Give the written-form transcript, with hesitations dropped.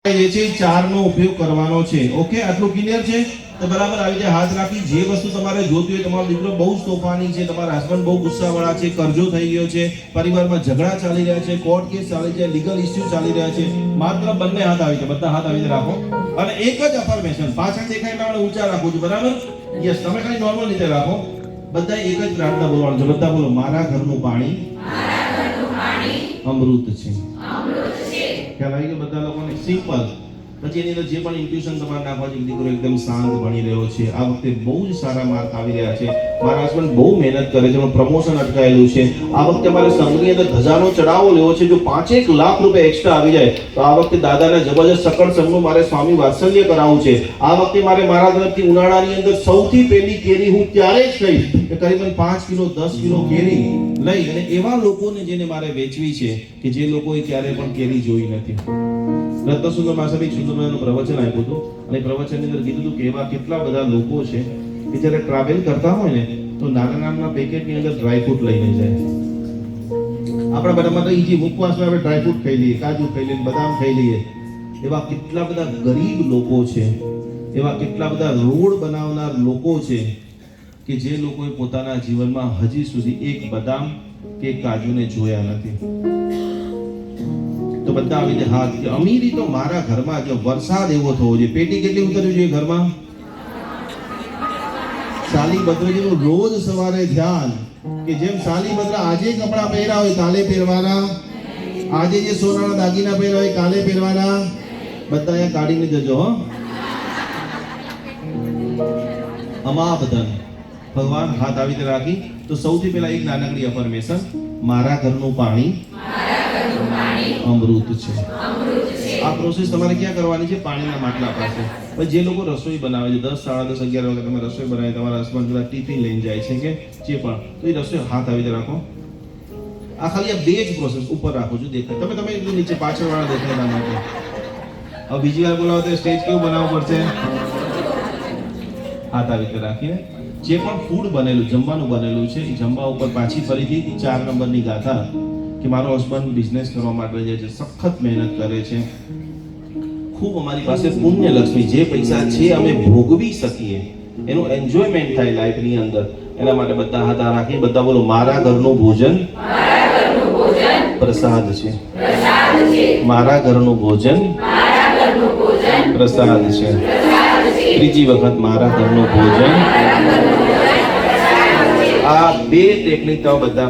જે છે 4 નો ઉપયોગ કરવાનો છે. ઓકે, આટલું ક્લિયર છે? તો બરાબર આવી રીતે હાથ રાખી જે વસ્તુ તમારે જોતી હોય. તમારો દીકરો બહુ તોફાની છે, તમારા હસબન્ડ બહુ ગુસ્સાવાળા છે, કરજો થઈ ગયો છે, પરિવારમાં ઝઘડા ચાલી રહ્યા છે, કોર્ટ કેસ ચાલી છે, લીગલ ઇશ્યુ ચાલી રહ્યા છે, માત્ર બંને હાથ આવી છે, બધા હાથ આવી રાખો અને એક જ અફર્મેશન પાછળ દેખાય એટલે આપણે ઊંચા રાખું છું. બરાબર? યસ, તમે ખાલી નોર્મલ રીતે રાખો. બધા એક જ પ્રાર્થના બોલવાનું છે. બધા બોલો, મારા ઘરનું પાણી અમૃત છે. ખ્યાલ આવી ગયો બધા લોકોને? સિમ્પલ. પછી એની અંદર જે પણ ઇન્ટ્યુશન તમારે નાખવા છે, દીકરો એકદમ શાંત ભણી રહ્યો છે, આ વખતે બહુ જ સારા માર્ક આવી રહ્યા છે, મારા હસબન્ડ બહુ મહેનત કરે છે, પણ પ્રમોશન અટકાયેલું છે, આ વખતે મારે સંઘની અંદર ધજાનો ચડાવો લેવો છે, જો 5 લાખ રૂપિયા એક્સ્ટ્રા આવી જાય તો આ વખતે દાદાને જબરજસ્ત સકળ સંઘનું મારે સ્વામી વાત્સલ્ય કરાવવું છે, આ વખતે મારે મારા તરફથી ઉનાળાની અંદર સૌથી પહેલી કેરી હું ત્યારે જ કહીશ કે કરીબન 5 કિલો 10 કિલો કેરી લઈ અને એવા લોકોને જેને મારે વેચવી છે કે જે લોકોએ ક્યારે પણ કેરી જોઈ નથી. રત્ન સુંદર માસાબે એક સુંદર મજાનું પ્રવચન આપ્યું હતું અને પ્રવચનની અંદર કીધું હતું કે એવા કેટલા બધા લોકો છે કે જ્યારે ટ્રાવેલ કરતા હોય ને તો નાના નાના પેકેટની અંદર ડ્રાયફ્રૂટ લઈને જાય. આપણા બધામાં તો ઈજી ઉપવાસમાં આપણે ડ્રાયફ્રૂટ ખાઈ લઈએ, કાજુ ખાઈ લઈએ, બદામ ખાઈ લઈએ. એવા કેટલા બધા ગરીબ લોકો છે, એવા કેટલા બધા રોડ બનાવનાર લોકો છે કે જે લોકોએ પોતાના જીવનમાં હજી સુધી એક બદામ કે કાજુને જોયા નથી. તો બધા આવી રીતે હાથ કે અમીરી તો મારા ઘરમાં જો વરસાદ એવો થવો જોઈએ. પેટી કેટલી ઉતરવી જોઈએ ઘરમાં? સાલી ભદ્રજીનું રોજ સવારે ધ્યાન કે જેમ સાલી ભદ્ર આજે કપડા પહેર્યા હોય કાલે પહેરવાના, આજે જે સોનાના દાગીના પહેર્યા હોય કાલે પહેરવાના. બધા અહીંયા કાઢીને જજો હો. અમાબધન ભગવાન હાથ આવી રીતે રાખી તો સૌથી પહેલા એક નાનકડી અફર્મેશન, મારા ઘરનું પાણી અમૃત છે. આ પ્રોસેસ તમારે ક્યાં કરવાની છે? પાણીના માટલા પાસે. પછી જે લોકો રસોઈ બનાવે છે 10, 10:30, 11 વાગે તમે રસોઈ બનાવી તમારા હસબન્ડ જોડે ટિફિન લઈને જાય છે કે જે પણ, તો એ રસોઈ હાથ આવી રીતે રાખો. આ ખાલી આ બે જ પ્રોસેસ ઉપર રાખો છો, દેખાય તમે એકદમ નીચે પાછળ વાળા દેખાય એના માટે. હવે બીજી વાર બોલાવો તો સ્ટેજ કેવું બનાવવું પડશે? હાથ આવી રીતે રાખીને જે પણ ફૂડ બનેલું, જમવાનું બનેલું છે એ જમવા ઉપર પાછી ફરીથી 4 નંબરની ગાથા કે મારો હસબન્ડ બિઝનેસ કરવા માટે જાય છે, સખત મહેનત કરે છે, ખૂબ અમારી પાસે પુણ્ય લક્ષ્મી જે પૈસા છે અમે ભોગવી શકીએ, એનું એન્જોયમેન્ટ થાય લાઈફની અંદર, એના માટે બધા હાથ રાખી બધા બોલો, મારા ઘરનું ભોજન પ્રસાદ છે. મારા ઘરનું ભોજન પ્રસાદ છે. ત્રીજી વખત મારા ઘરનું ભોજન. આ બે ટેકનિક તો બધા